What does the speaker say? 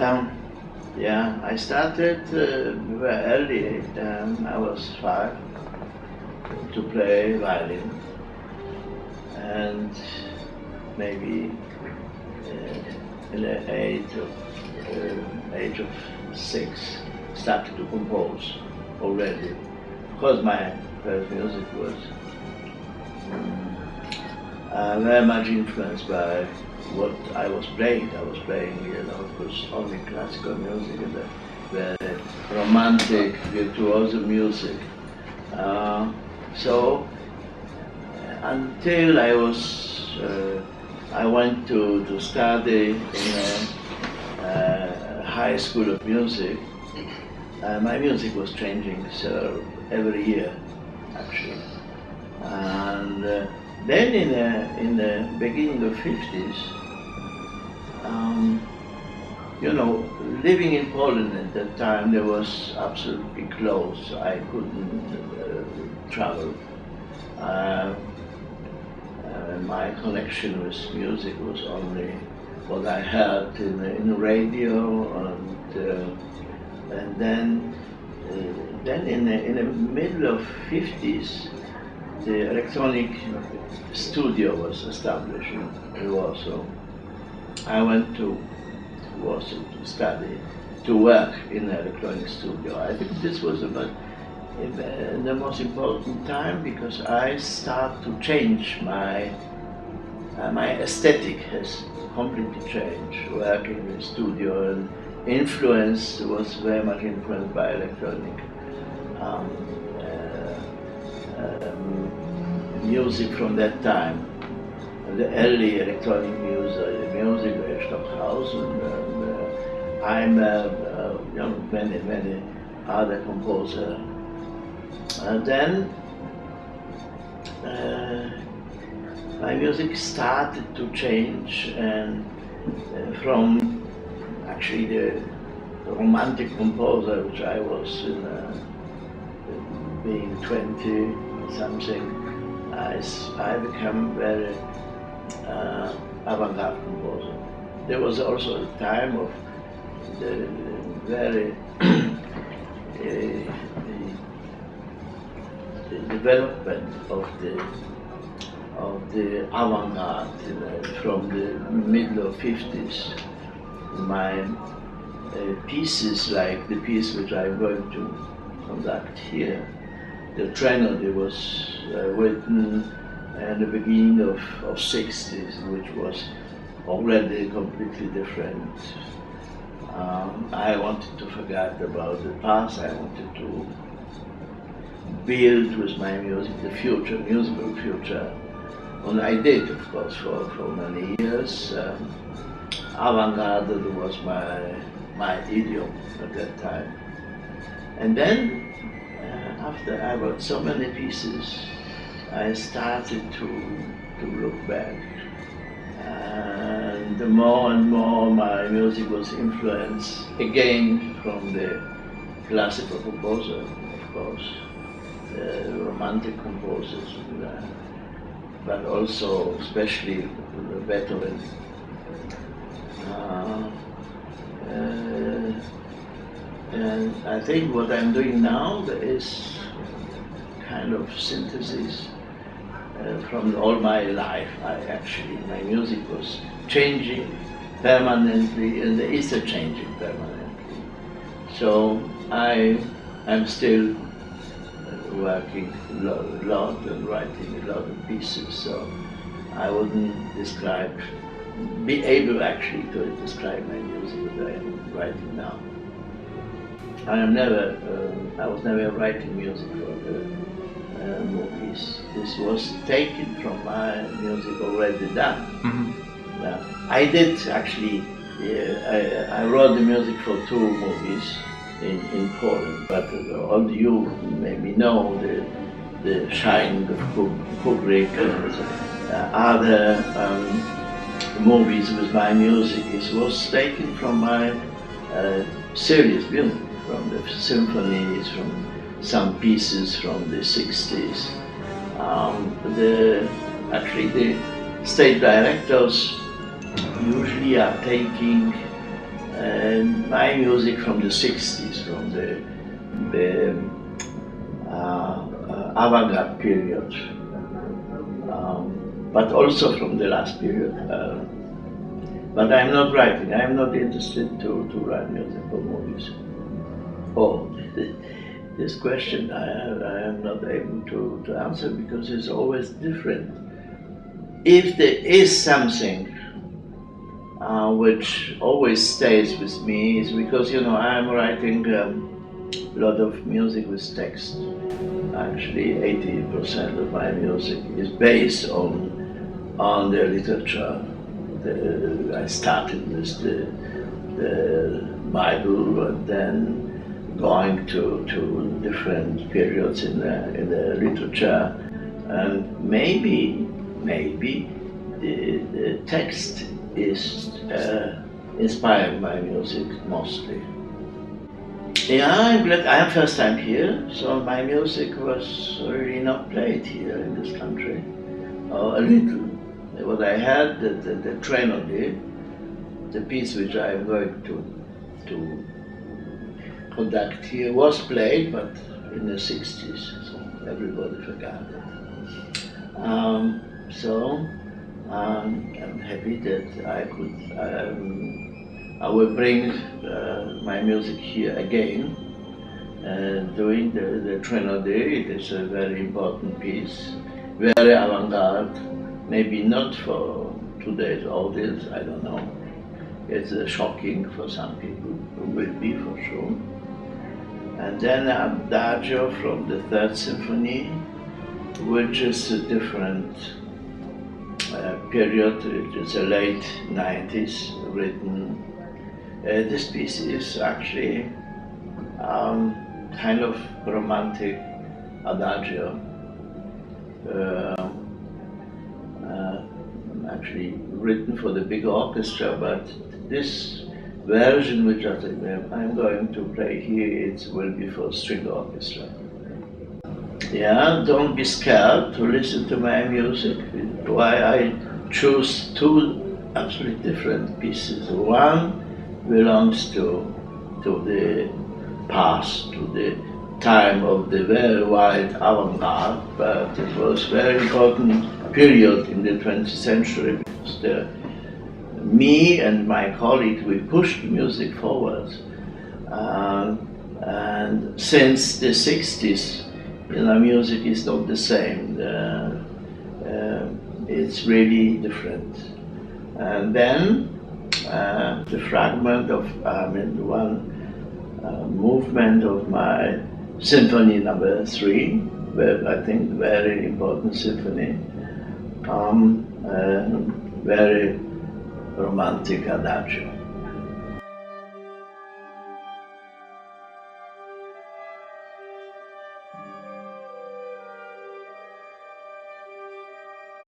Yeah, I started very early. I was 5 to play violin, and maybe in the age of 6 started to compose already, because my first music was very much influenced by what I was playing. I was playing, of course, only classical music and very romantic, virtuoso music. So until I went to study in a high school of music, my music was changing so every year, actually. And then in the beginning of 50s, living in Poland at that time, there was absolutely closed, so I couldn't travel. My connection with music was only what I heard in the radio, and then in the middle of 50s, the electronic studio was established in Warsaw. I went to Warsaw to study, to work in the electronic studio. I think this was about the most important time, because I started to change my aesthetic has completely changed. Working in the studio, and influence was very much influenced by electronic music from that time. The early electronic music, Stockhouse, and I'm many other composer. Then my music started to change, and from actually the romantic composer, which I was being 20 something, I became very avant-garde composer. There was also a time of the very the development of the avant-garde from the middle of 50s. My pieces, like the piece which I'm going to conduct here, the Trinity, was written in the beginning of 60s, which was already completely different. I wanted to forget about the past. I wanted to build with my music the future, musical future. And I did, of course, for many years. Avant-garde was my idiom at that time. And then, after I wrote so many pieces, I started to look back. And the more and more my music was influenced again from the classical composer, of course, the romantic composers, but also especially Beethoven. And I think what I'm doing now is kind of synthesis from all my life. My music was changing permanently, and it is changing permanently. So I'm still working a lot and writing a lot of pieces. So I wouldn't be able actually to describe my music that I am writing now. I was never writing music for the movies. This was taken from my music already done. Mm-hmm. Yeah. I did actually, I wrote the music for 2 movies in Poland, but all you maybe know the Shine of Kubrick and other movies with my music. It was taken from my serious music, from the symphonies, from some pieces from the 60s. Actually, the state directors usually are taking my music from the 60s, from the avant-garde period, but also from the last period. But I'm not writing. I'm not interested to write music for movies. Oh, this question I am not able to answer because it's always different. If there is something which always stays with me, is because I'm writing a lot of music with text. Actually, 80% of my music is based on the literature. I started with the Bible, and then going to different periods in the literature, and maybe the text is inspiring my music mostly. Yeah, I'm glad I am first time here, so my music was really not played here in this country, or a little. What I had, the Trinity, the piece which I am going to conduct here, was played, but in the 60s, so everybody forgot it. So I'm happy that I will bring my music here again, doing the Trinity. It is a very important piece, very avant-garde. Maybe not for today's audience, I don't know. It's shocking for some people, it will be for sure. And then Adagio from the Third Symphony, which is a different period. It is the late 90s written. This piece is actually kind of romantic Adagio. Actually written for the big orchestra, but this version which I'm going to play here, it will be for string orchestra. Yeah, don't be scared to listen to my music. Why I choose two absolutely different pieces. One belongs to the past, to the time of the very wild avant-garde, but it was very important period in the 20th century because me and my colleague, we pushed music forward, and since the 60s, music is not the same. It's really different. And then the fragment of one movement of my Symphony Number 3, I think very important symphony. Very romantic Adagio.